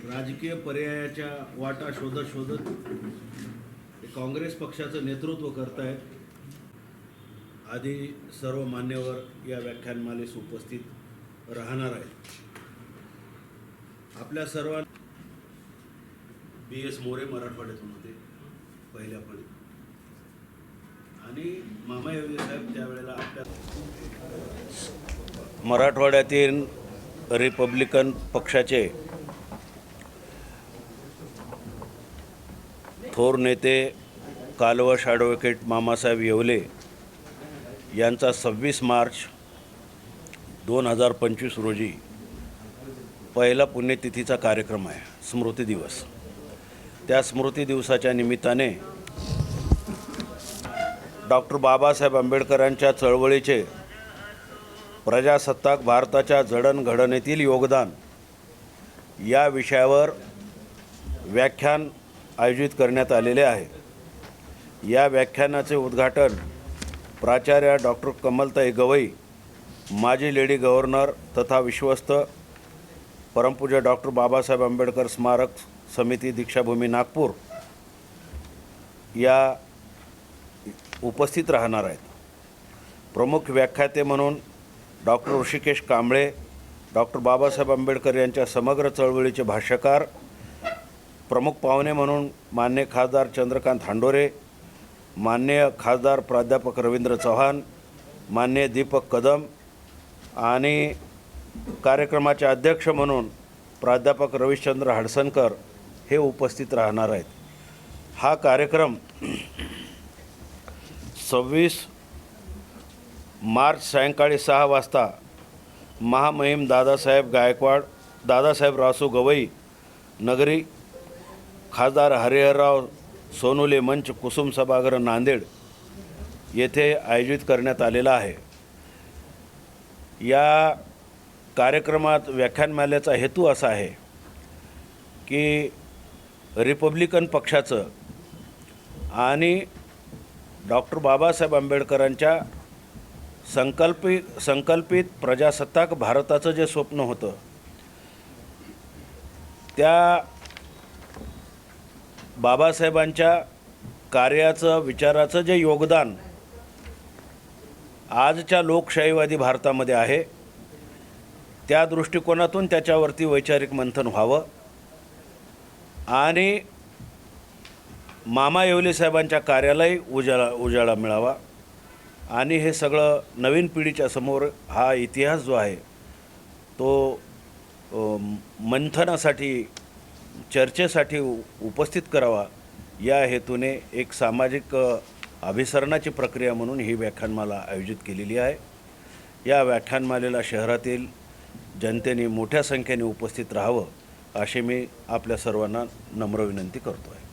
राजकीय पर्यायाच्या वाटा शोधत शोधत काँग्रेस पक्षाचं नेतृत्व करतायत। आधी सर्व मान्यवर या व्याख्यानमालेस उपस्थित राहणार आहेत। आपल्या सर्वांना BS मोरे मराठवाड्यातून होते पहिल्या फळीत आणि मामा येवले साहेब त्यावेळेला आपल्या मराठवाड्यातील रिपब्लिकन पक्षाचे थोर नेते कालवश ॲडव्होकेट मामासाहेब येवले यांचा 26 मार्च 2025 रोजी पहिला पुण्यतिथीचा कार्यक्रम आहे, स्मृती दिवस। त्या स्मृती दिवसाच्या निमित्ताने डॉक्टर बाबासाहेब आंबेडकरांच्या चळवळीचे प्रजासत्ताक भारताच्या जडणघडणीतील योगदान या विषयावर व्याख्यान आयोजित करण्यात आलेले आहे। या व्याख्यानाचे उद्घाटन प्राचार्य डॉक्टर कमलताई गवई, माजी लेडी गव्हर्नर तथा विश्वस्त परमपूज्य डॉक्टर बाबासाहेब आंबेडकर स्मारक समिती दीक्षाभूमी नागपूर या उपस्थित राहणार आहेत। प्रमुख व्याख्याते म्हणून डॉक्टर ऋषिकेश कांबळे, डॉक्टर बाबासाहेब आंबेडकर यांच्या समग्र चळवळीचे भाष्यकार, प्रमुख पाहुणे म्हणून मान्य खासदार चंद्रकांत हांडोरे, मान्य खासदार प्राध्यापक रवींद्र चव्हाण, मान्य दीपक कदम आणि कार्यक्रमाचे अध्यक्ष म्हणून प्राध्यापक रविश्चंद्र हडसनकर हे उपस्थित राहणार आहेत। हा कार्यक्रम 26 मार्च सायंकाळी 6 वाजता महामहिम दादासाहेब गायकवाड, दादासाहेब रासू गवई नगरी, खासदार हरिहरराव सोनुले मंच, कुसुम सभागृह नांदेड येथे आयोजित करण्यात आलेला आहे। या कार्यक्रमात व्याख्यानमालेचा हेतू असा आहे की रिपब्लिकन पक्षाचं आणि डॉक्टर बाबासाहेब आंबेडकरांच्या संकल्पित प्रजासत्ताक भारताचं जे स्वप्न होतं त्या बाबासाहेबांच्या कार्याचं, विचाराचं जे योगदान आजच्या लोकशाहीवादी भारतामध्ये आहे त्या दृष्टिकोनातून त्याच्यावरती वैचारिक मंथन व्हावं आणि मामा येवले साहेबांच्या कार्यालाही उजाळा मिळावा आणि हे सगळं नवीन पिढीच्या समोर हा इतिहास जो आहे तो मंथनासाठी, चर्चेसाठी उपस्थित करावा या हेतूने एक सामाजिक अभिसरणाची प्रक्रिया म्हणून ही व्याख्यानमाला आयोजित केलेली आहे। या व्याख्यानमालेला शहरातील जनतेने मोठ्या संख्येने उपस्थित राहावं अशी मी आपल्या सर्वांना नम्र विनंती करतो आहे।